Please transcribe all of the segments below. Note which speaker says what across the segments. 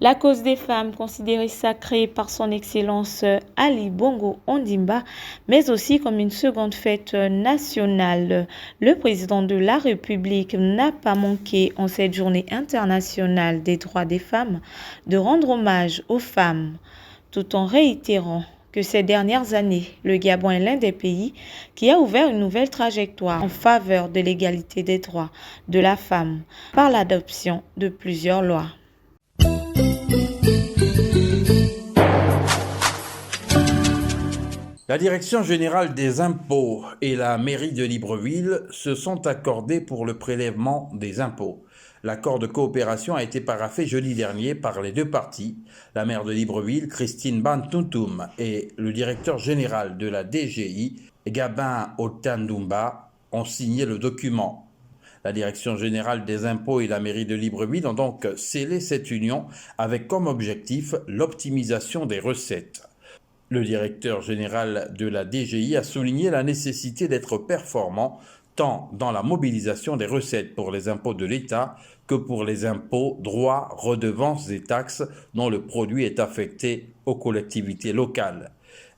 Speaker 1: La cause des femmes, considérée sacrée par son excellence Ali Bongo Ondimba, mais aussi comme une seconde fête nationale. Le président de la République n'a pas manqué, en cette journée internationale des droits des femmes, de rendre hommage aux femmes, tout en réitérant que ces dernières années, le Gabon est l'un des pays qui a ouvert une nouvelle trajectoire en faveur de l'égalité des droits de la femme par l'adoption de plusieurs lois.
Speaker 2: La Direction générale des impôts et la mairie de Libreville se sont accordés pour le prélèvement des impôts. L'accord de coopération a été paraphé jeudi dernier par les deux parties. La maire de Libreville, Christine Bantuntum, et le directeur général de la DGI, Gabin Otandumba, ont signé le document. La Direction générale des impôts et la mairie de Libreville ont donc scellé cette union avec comme objectif l'optimisation des recettes. Le directeur général de la DGI a souligné la nécessité d'être performant tant dans la mobilisation des recettes pour les impôts de l'État que pour les impôts, droits, redevances et taxes dont le produit est affecté aux collectivités locales.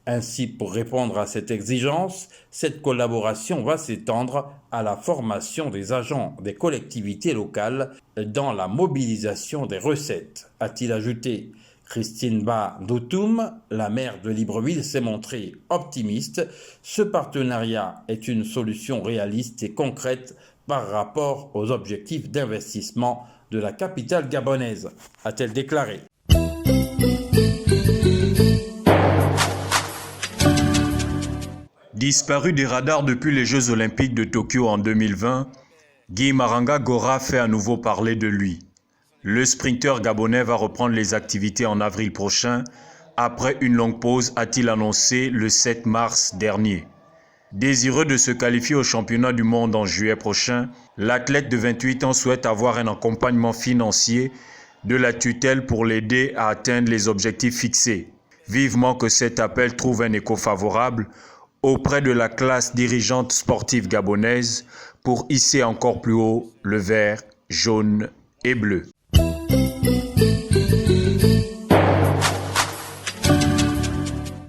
Speaker 2: Ainsi, pour répondre à cette exigence, cette collaboration va s'étendre à la formation des agents des collectivités locales dans la mobilisation des recettes, a-t-il ajouté. Christine Bantuntum, la maire de Libreville, s'est montrée optimiste. Ce partenariat est une solution réaliste et concrète par rapport aux objectifs d'investissement de la capitale gabonaise, a-t-elle déclaré.
Speaker 3: Disparu des radars depuis les Jeux Olympiques de Tokyo en 2020, Guy Maranga Gora fait à nouveau parler de lui. Le sprinteur gabonais va reprendre les activités en avril prochain, après une longue pause, a-t-il annoncé le 7 mars dernier. Désireux de se qualifier au championnat du monde en juillet prochain, l'athlète de 28 ans souhaite avoir un accompagnement financier de la tutelle pour l'aider à atteindre les objectifs fixés. Vivement que cet appel trouve un écho favorable auprès de la classe dirigeante sportive gabonaise pour hisser encore plus haut le vert, jaune et bleu.